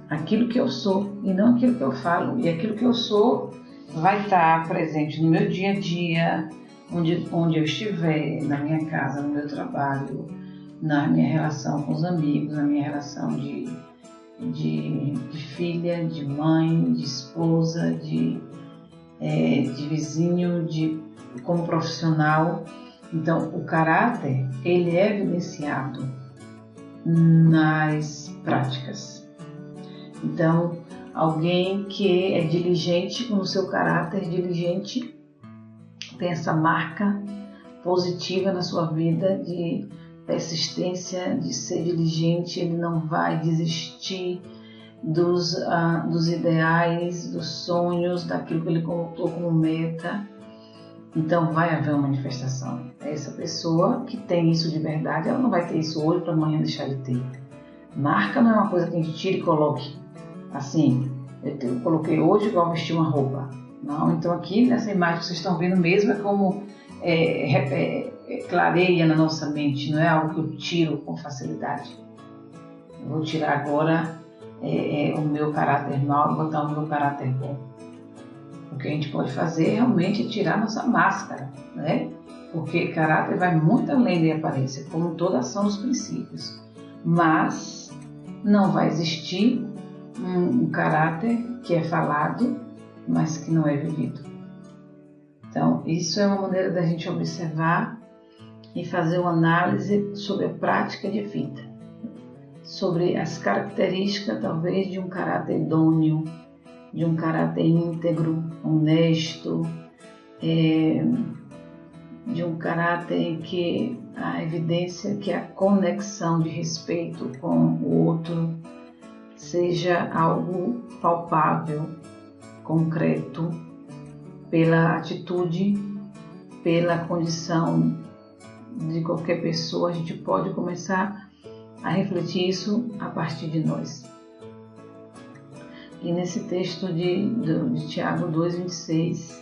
Speaker 1: aquilo que eu sou e não aquilo que eu falo. E aquilo que eu sou vai estar presente no meu dia a dia, onde eu estiver, na minha casa, no meu trabalho, na minha relação com os amigos, na minha relação de filha, de mãe, de esposa, de vizinho, como profissional. Então, o caráter, ele é evidenciado nas práticas. Então, alguém que é diligente no seu caráter, diligente, tem essa marca positiva na sua vida de persistência, de ser diligente, ele não vai desistir dos ideais, dos sonhos, daquilo que ele colocou como meta. Então vai haver uma manifestação. Essa pessoa que tem isso de verdade, ela não vai ter isso hoje para amanhã deixar de ter. Marca não é uma coisa que a gente tira e coloque. Assim, eu coloquei hoje igual vestir uma roupa. Não, então aqui nessa imagem que vocês estão vendo mesmo é como clareia na nossa mente, não é algo que eu tiro com facilidade. Eu vou tirar agora o meu caráter mau e botar o meu caráter bom. O que a gente pode fazer realmente é tirar nossa máscara, né? Porque caráter vai muito além da aparência, como toda ação dos princípios. mas não vai existir um caráter que é falado, mas que não é vivido. Então, isso é uma maneira da gente observar e fazer uma análise sobre a prática de vida, sobre as características, talvez, de um caráter idôneo, de um caráter íntegro, honesto, de um caráter em que a evidência que a conexão de respeito com o outro seja algo palpável, concreto, pela atitude, pela condição de qualquer pessoa. A gente pode começar a refletir isso a partir de nós. E nesse texto de Tiago 2,26,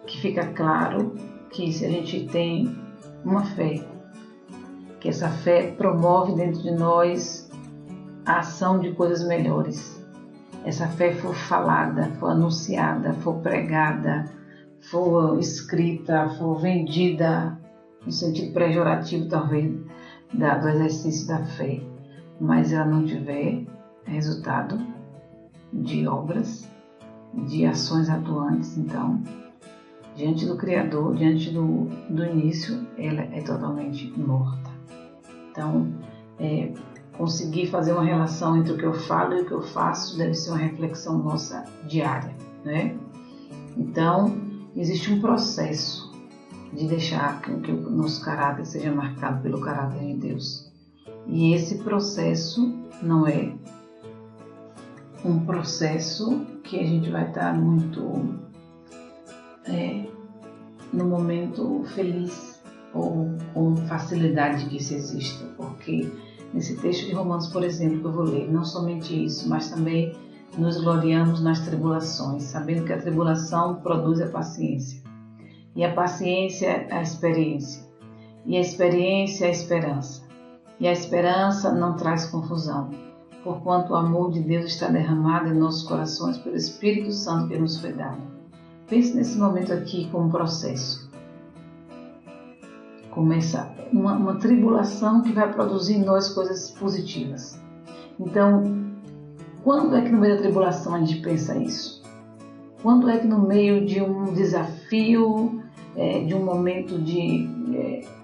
Speaker 1: que fica claro que se a gente tem uma fé, que essa fé promove dentro de nós a ação de coisas melhores. Essa fé for falada, for anunciada, for pregada, for escrita, for vendida, no sentido pejorativo talvez do exercício da fé, mas ela não tiver resultado de obras, de ações atuantes, então, diante do Criador, diante do início, ela é totalmente morta. Então, conseguir fazer uma relação entre o que eu falo e o que eu faço deve ser uma reflexão nossa diária, né? Então, existe um processo de deixar que o nosso caráter seja marcado pelo caráter de Deus. E esse processo não é um processo que a gente vai estar muito no momento feliz ou com facilidade que isso exista, porque nesse texto de Romanos, por exemplo, que eu vou ler, não somente isso, mas também nos gloriamos nas tribulações, sabendo que a tribulação produz a paciência, e a paciência a experiência, e a experiência a esperança, e a esperança não traz confusão, porquanto o amor de Deus está derramado em nossos corações pelo Espírito Santo que nos foi dado. Pense nesse momento aqui como um processo. Começa uma tribulação que vai produzir em nós coisas positivas. Então, quando é que no meio da tribulação a gente pensa isso? Quando é que no meio de um desafio, de um momento de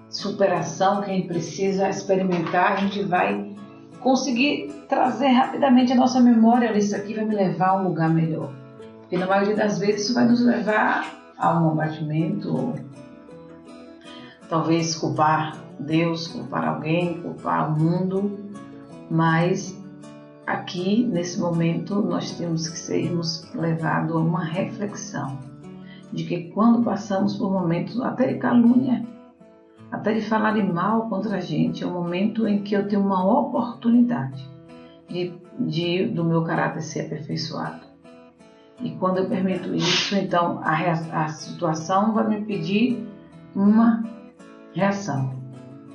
Speaker 1: superação que a gente precisa experimentar, a gente vai conseguir trazer rapidamente a nossa memória, isso aqui vai me levar a um lugar melhor? Porque na maioria das vezes isso vai nos levar a um abatimento, talvez culpar Deus, culpar alguém, culpar o mundo, mas aqui, nesse momento, nós temos que sermos levados a uma reflexão de que quando passamos por momentos até de calúnia, até de falarem mal contra a gente, é um momento em que eu tenho uma oportunidade do meu caráter ser aperfeiçoado. E quando eu permito isso, então a situação vai me pedir uma reação,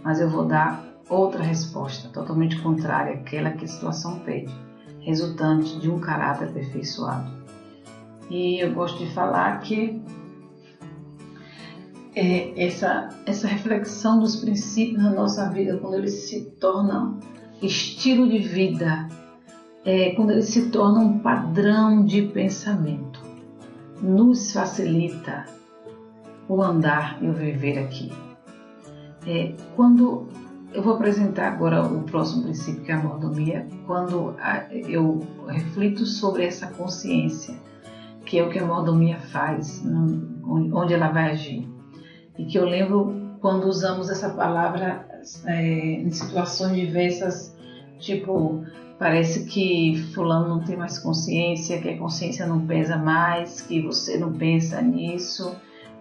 Speaker 1: mas eu vou dar outra resposta, totalmente contrária àquela que a situação pede, resultante de um caráter aperfeiçoado. E eu gosto de falar que essa reflexão dos princípios na nossa vida, quando eles se tornam estilo de vida, quando eles se tornam um padrão de pensamento, nos facilita o andar e o viver aqui. Quando eu vou apresentar agora o próximo princípio, que é a mordomia, quando eu reflito sobre essa consciência, que é o que a mordomia faz, onde ela vai agir. E que eu lembro quando usamos essa palavra em situações diversas, tipo, parece que fulano não tem mais consciência, que a consciência não pesa mais, que você não pensa nisso.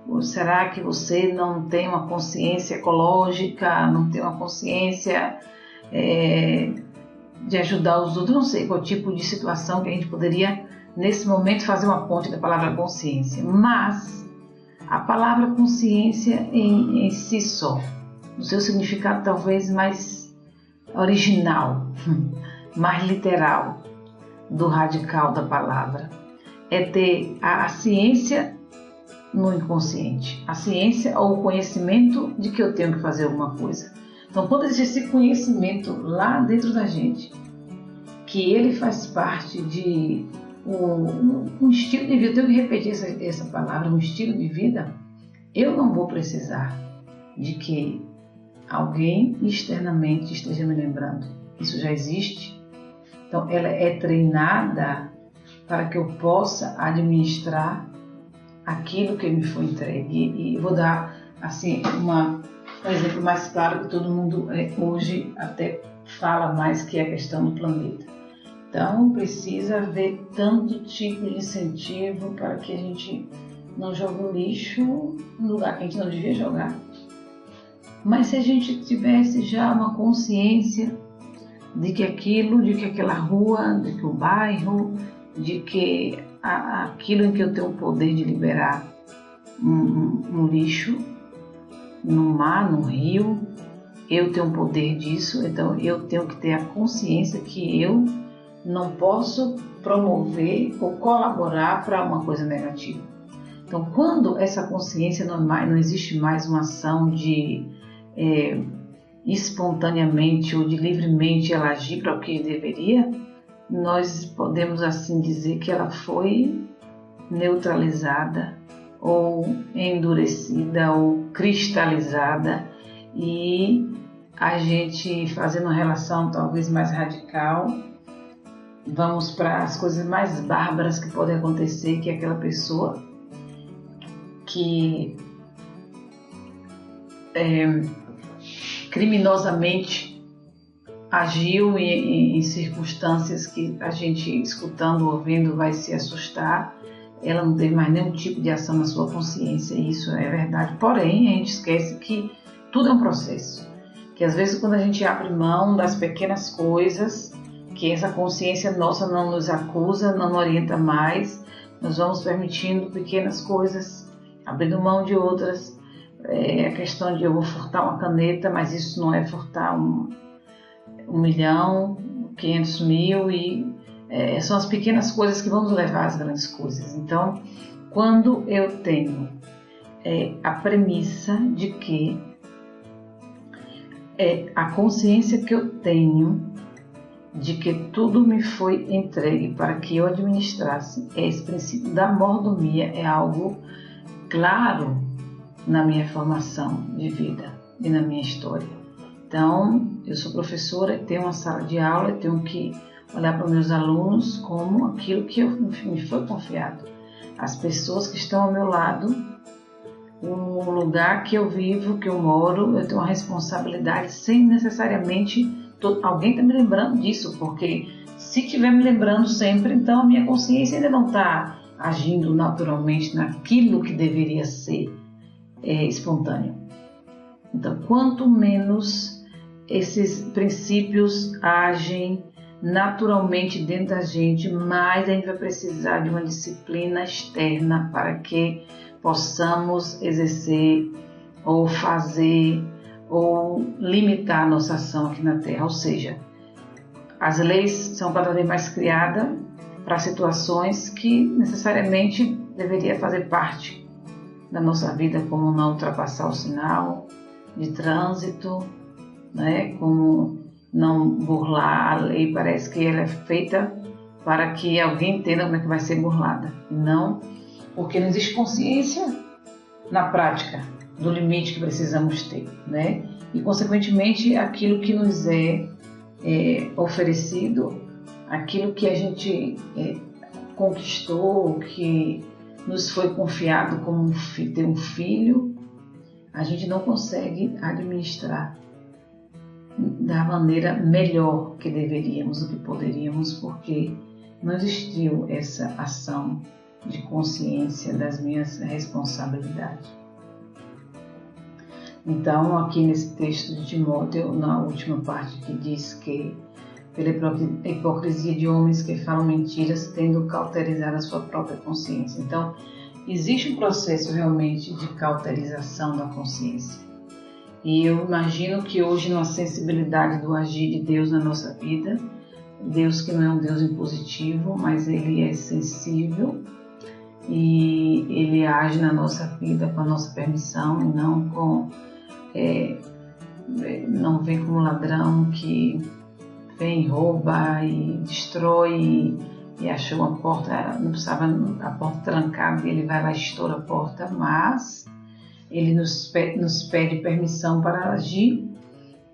Speaker 1: Ou será que você não tem uma consciência ecológica, não tem uma consciência de ajudar os outros? Não sei qual tipo de situação que a gente poderia, nesse momento, fazer uma ponte da palavra consciência. Mas a palavra consciência em si só, no seu significado talvez mais original, mais literal do radical da palavra, é ter a ciência no inconsciente, a ciência ou o conhecimento de que eu tenho que fazer alguma coisa. Então, quando existe esse conhecimento lá dentro da gente, que ele faz parte de um estilo de vida, eu tenho que repetir essa palavra, um estilo de vida, eu não vou precisar de que alguém externamente esteja me lembrando. Isso já existe. Então, ela é treinada para que eu possa administrar aquilo que me foi entregue. E vou dar assim, um exemplo mais claro que todo mundo hoje até fala mais, que é a questão do planeta. Então, precisa haver tanto tipo de incentivo para que a gente não jogue o lixo no lugar que a gente não devia jogar. Mas se a gente tivesse já uma consciência de que aquela rua, de que o bairro, de que aquilo em que eu tenho o poder de liberar um lixo no mar, no rio, eu tenho o poder disso, então eu tenho que ter a consciência que eu não posso promover ou colaborar para uma coisa negativa. Então, quando essa consciência não existe mais uma ação de espontaneamente ou de livremente ela agir para o que deveria, nós podemos assim dizer que ela foi neutralizada ou endurecida ou cristalizada, e a gente, fazendo uma relação talvez mais radical, vamos para as coisas mais bárbaras que podem acontecer, que é aquela pessoa que criminosamente agiu em circunstâncias que a gente, escutando ou ouvindo, vai se assustar. Ela não teve mais nenhum tipo de ação na sua consciência, e isso é verdade. Porém, a gente esquece que tudo é um processo, que às vezes quando a gente abre mão das pequenas coisas, que essa consciência nossa não nos acusa, não nos orienta mais, nós vamos permitindo pequenas coisas, abrindo mão de outras. A questão de eu vou furtar uma caneta, mas isso não é furtar 1.500.000, e são as pequenas coisas que vão nos levar às grandes coisas. Então, quando eu tenho a premissa de que a consciência que eu tenho de que tudo me foi entregue para que eu administrasse, esse princípio da mordomia é algo claro na minha formação de vida e na minha história. Então, eu sou professora, tenho uma sala de aula, tenho que olhar para os meus alunos como aquilo que me foi confiado. As pessoas que estão ao meu lado, o lugar que eu vivo, que eu moro, eu tenho uma responsabilidade sem necessariamente alguém está me lembrando disso, porque se estiver me lembrando sempre, então a minha consciência ainda não está agindo naturalmente naquilo que deveria ser espontâneo. Então, quanto menos esses princípios agem naturalmente dentro da gente, mais a gente vai precisar de uma disciplina externa para que possamos exercer ou fazer ou limitar a nossa ação aqui na Terra. Ou seja, as leis são cada vez mais criadas para situações que necessariamente deveria fazer parte da nossa vida, como não ultrapassar o sinal de trânsito, né? Como não burlar a lei. Parece que ela é feita para que alguém entenda como é que vai ser burlada, e não porque não existe consciência na prática do limite que precisamos ter, né? E consequentemente aquilo que nos é oferecido, aquilo que a gente conquistou, que nos foi confiado como ter um filho, a gente não consegue administrar da maneira melhor que deveríamos, o que poderíamos, porque não existiu essa ação de consciência das minhas responsabilidades. Então, aqui nesse texto de Timóteo, na última parte, que diz que pela hipocrisia de homens que falam mentiras, tendo cauterizado a sua própria consciência. Então, existe um processo realmente de cauterização da consciência. E eu imagino que hoje, numa sensibilidade do agir de Deus na nossa vida, Deus que não é um Deus impositivo, mas Ele é sensível e Ele age na nossa vida com a nossa permissão e não com não vem como ladrão que vem, rouba e destrói e achou a porta, não precisava a porta trancada e ele vai lá e estoura a porta, mas ele nos pede permissão para agir.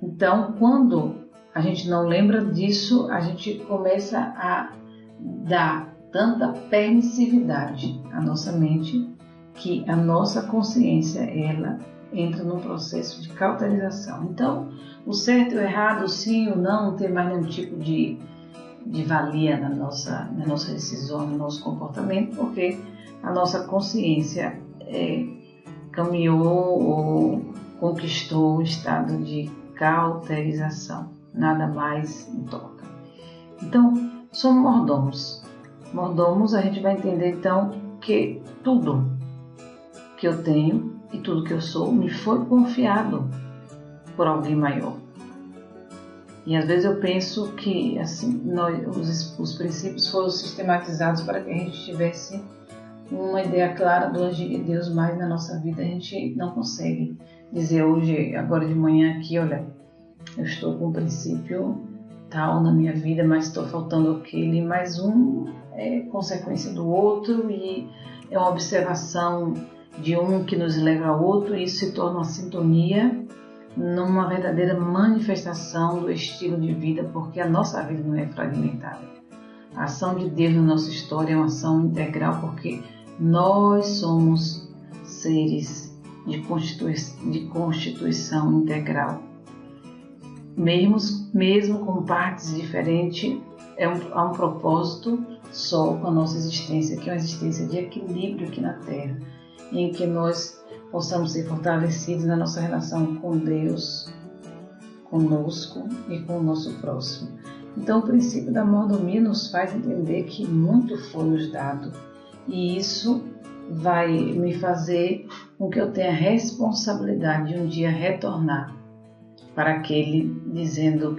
Speaker 1: Então, quando a gente não lembra disso, a gente começa a dar tanta permissividade à nossa mente que a nossa consciência, ela entra num processo de cauterização. Então, o certo e o errado, o sim ou não tem mais nenhum tipo de valia na nossa decisão, no nosso comportamento, porque a nossa consciência caminhou ou conquistou o estado de cauterização. Nada mais toca. Então, somos mordomos. Mordomos, a gente vai entender então que tudo que eu tenho e tudo que eu sou me foi confiado por alguém maior. E às vezes eu penso que assim, os princípios foram sistematizados para que a gente tivesse uma ideia clara do agir de Deus, mas na nossa vida a gente não consegue dizer hoje, agora de manhã aqui, olha, eu estou com um princípio tal na minha vida, mas estou faltando aquele, mais um é consequência do outro e é uma observação de um que nos leva ao outro e isso se torna uma sintonia numa verdadeira manifestação do estilo de vida, porque a nossa vida não é fragmentada. A ação de Deus na nossa história é uma ação integral, porque nós somos seres de constituição integral. Mesmo com partes diferentes, há um propósito só com a nossa existência, que é uma existência de equilíbrio aqui na Terra, em que nós possamos ser fortalecidos na nossa relação com Deus, conosco e com o nosso próximo. Então, o princípio da mordomia nos faz entender que muito foi nos dado e isso vai me fazer com que eu tenha a responsabilidade de um dia retornar para aquele dizendo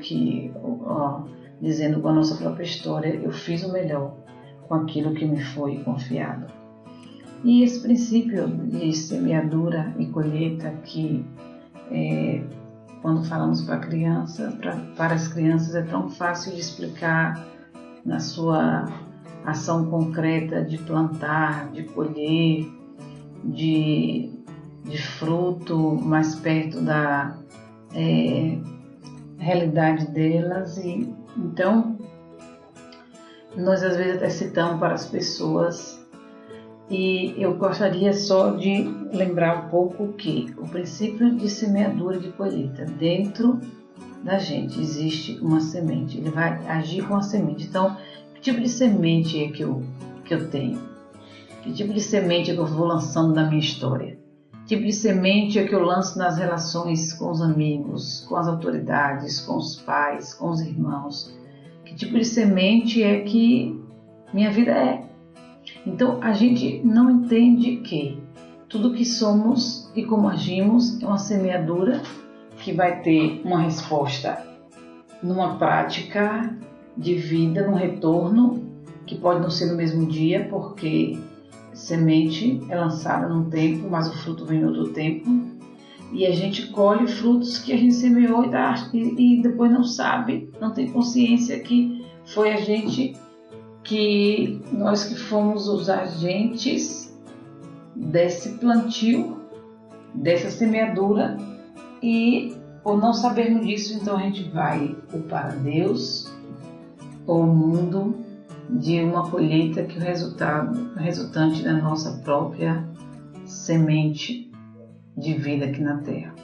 Speaker 1: com a nossa própria história, eu fiz o melhor com aquilo que me foi confiado. E esse princípio de semeadura e colheita que quando falamos para as crianças é tão fácil de explicar na sua ação concreta de plantar, de colher, de fruto mais perto da realidade delas. E então nós às vezes até citamos para as pessoas. E eu gostaria só de lembrar um pouco que o princípio de semeadura e de colheita, dentro da gente existe uma semente, ele vai agir com a semente. Então, que tipo de semente é que eu tenho? Que tipo de semente é que eu vou lançando na minha história? Que tipo de semente é que eu lanço nas relações com os amigos, com as autoridades, com os pais, com os irmãos? Que tipo de semente é que minha vida é? Então, a gente não entende que tudo que somos e como agimos é uma semeadura que vai ter uma resposta numa prática de vida, num retorno, que pode não ser no mesmo dia, porque semente é lançada num tempo, mas o fruto vem em outro tempo. E a gente colhe frutos que a gente semeou e depois não sabe, não tem consciência que foi a gente... que nós que fomos os agentes desse plantio, dessa semeadura, e por não sabermos disso, então a gente vai culpar a Deus ou o mundo de uma colheita que resultante da nossa própria semente de vida aqui na Terra.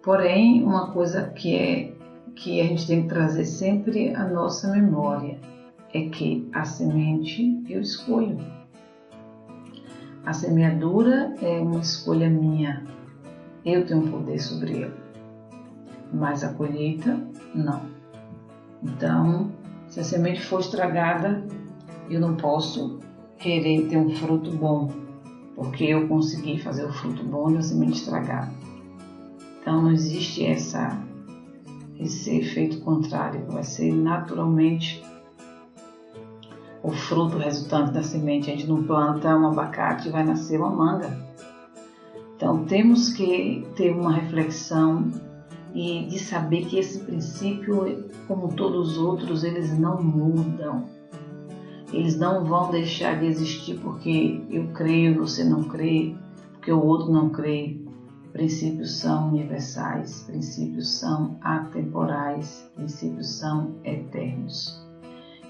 Speaker 1: Porém, uma coisa que a gente tem que trazer sempre à nossa memória é que a semente eu escolho. A semeadura é uma escolha minha. Eu tenho poder sobre ela. Mas a colheita, não. Então, se a semente for estragada, eu não posso querer ter um fruto bom, porque eu consegui fazer o fruto bom de uma semente estragada. Então, não existe esse efeito contrário. Vai ser naturalmente o fruto resultante da semente. A gente não planta um abacate e vai nascer uma manga. Então temos que ter uma reflexão e de saber que esse princípio, como todos os outros, eles não mudam. Eles não vão deixar de existir porque eu creio e você não crê, porque o outro não crê. Princípios são universais, princípios são atemporais, princípios são eternos.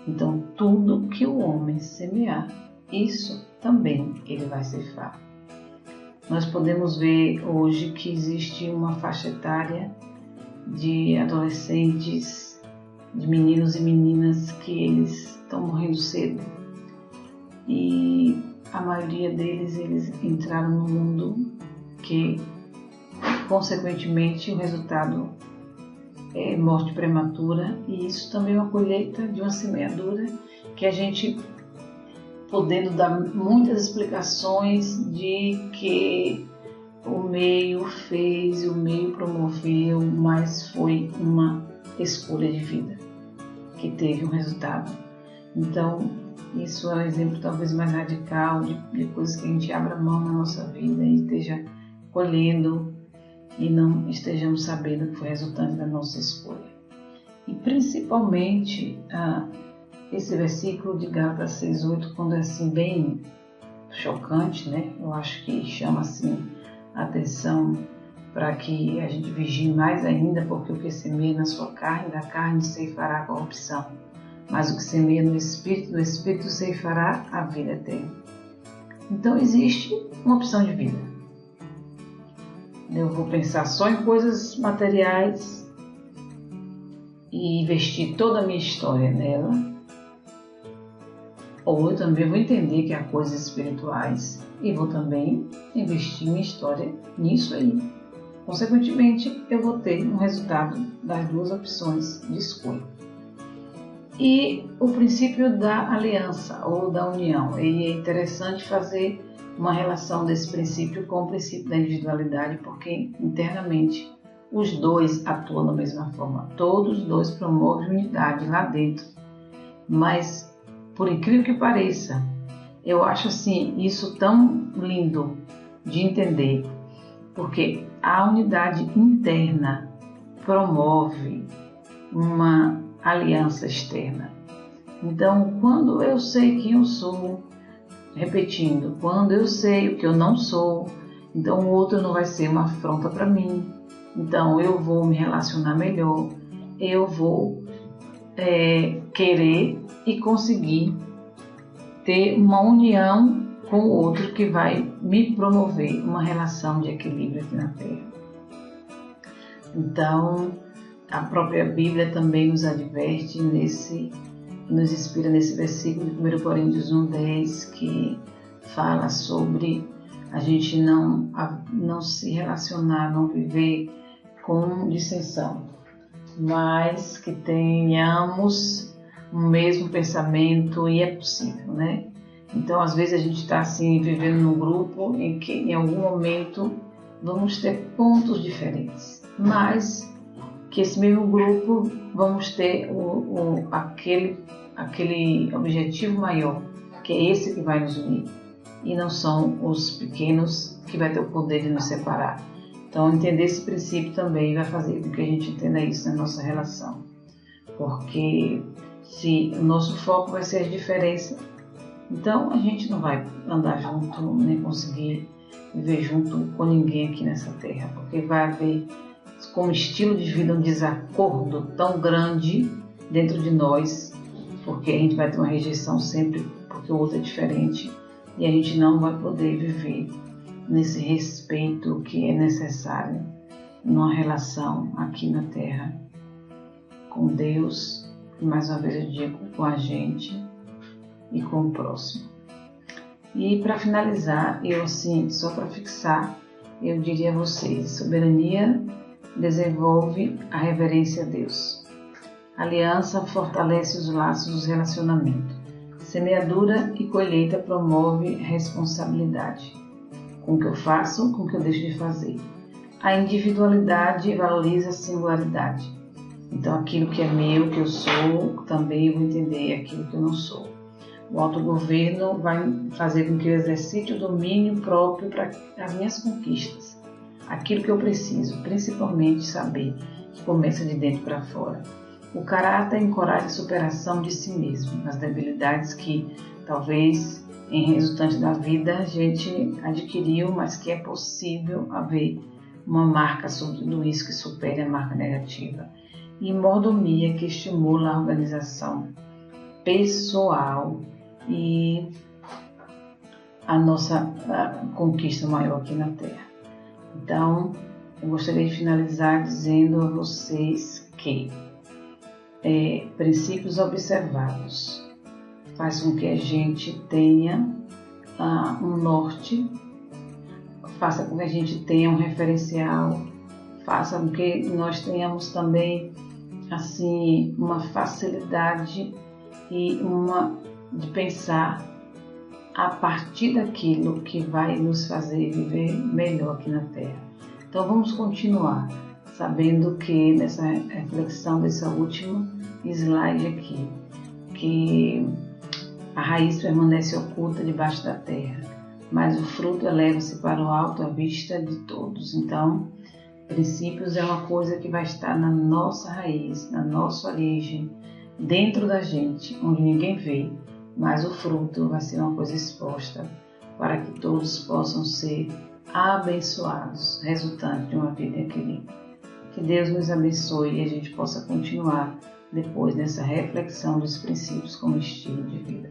Speaker 1: Então, tudo que o homem semear, isso também ele vai ceifar. Nós podemos ver hoje que existe uma faixa etária de adolescentes, de meninos e meninas que eles estão morrendo cedo. E a maioria deles, eles entraram no mundo que, consequentemente, o resultado é morte prematura, e isso também é uma colheita de uma semeadura que a gente, podendo dar muitas explicações de que o meio fez, o meio promoveu, mas foi uma escolha de vida que teve um resultado. Então, isso é um exemplo talvez mais radical de coisas que a gente abra mão na nossa vida e esteja colhendo e não estejamos sabendo que foi resultante da nossa escolha. E principalmente esse versículo de Gálatas 6:8, quando é assim bem chocante, né? Eu acho que chama assim a atenção para que a gente vigie mais ainda, porque o que semeia na sua carne, da carne ceifará a corrupção, mas o que semeia no Espírito, do Espírito ceifará a vida eterna. Então existe uma opção de vida. Eu vou pensar só em coisas materiais e investir toda a minha história nela, ou eu também vou entender que há coisas espirituais e vou também investir minha história nisso aí. Consequentemente, eu vou ter um resultado das duas opções de escolha. E o princípio da aliança ou da união. E é interessante fazer uma relação desse princípio com o princípio da individualidade, porque internamente os dois atuam da mesma forma. Todos os dois promovem unidade lá dentro. Mas, por incrível que pareça, eu acho assim, isso tão lindo de entender, porque a unidade interna promove uma aliança externa. Então, quando eu sei quem eu sou, repetindo, quando eu sei o que eu não sou, então o outro não vai ser uma afronta para mim. Então eu vou me relacionar melhor, eu vou querer e conseguir ter uma união com o outro que vai me promover uma relação de equilíbrio aqui na Terra. Então, a própria Bíblia também nos adverte nos inspira nesse versículo de 1 Coríntios 1:10, que fala sobre a gente não se relacionar, não viver com dissensão, mas que tenhamos o mesmo pensamento, e é possível, né? Então, às vezes a gente está assim, vivendo num grupo em que em algum momento vamos ter pontos diferentes, mas que esse mesmo grupo vamos ter aquele objetivo maior, que é esse que vai nos unir, e não são os pequenos que vai ter o poder de nos separar. Então, entender esse princípio também vai fazer com que a gente entenda isso na nossa relação, porque se o nosso foco vai ser a diferença, então a gente não vai andar junto, nem conseguir viver junto com ninguém aqui nessa terra, porque vai haver como estilo de vida um desacordo tão grande dentro de nós, porque a gente vai ter uma rejeição sempre porque o outro é diferente, e a gente não vai poder viver nesse respeito que é necessário numa relação aqui na Terra com Deus, e mais uma vez eu digo, com a gente e com o próximo. E para finalizar, eu assim, só para fixar, eu diria a vocês: soberania desenvolve a reverência a Deus. Aliança fortalece os laços dos relacionamentos. Semeadura e colheita promove responsabilidade. Com o que eu faço, com o que eu deixo de fazer. A individualidade valoriza a singularidade. Então, aquilo que é meu, que eu sou, também eu vou entender aquilo que eu não sou. O autogoverno vai fazer com que eu exercite o domínio próprio para as minhas conquistas. aquilo que eu preciso, principalmente saber que começa de dentro para fora. O caráter encoraja a superação de si mesmo, as debilidades que talvez em resultante da vida a gente adquiriu, mas que é possível haver uma marca sobre tudo isso que supere a marca negativa. E mordomia, que estimula a organização pessoal e a nossa conquista maior aqui na Terra. Então, eu gostaria de finalizar dizendo a vocês que princípios observados faz com que a gente tenha um norte, faça com que a gente tenha um referencial, faça com que nós tenhamos também assim uma facilidade e de pensar a partir daquilo que vai nos fazer viver melhor aqui na Terra. Então vamos continuar sabendo que nessa reflexão dessa última slide aqui, que a raiz permanece oculta debaixo da terra, mas o fruto eleva-se para o alto à vista de todos. Então, princípios é uma coisa que vai estar na nossa raiz, na nossa origem, dentro da gente, onde ninguém vê, mas o fruto vai ser uma coisa exposta para que todos possam ser abençoados, resultante de uma vida em equilíbrio. Que Deus nos abençoe e a gente possa continuar depois nessa reflexão dos princípios como estilo de vida.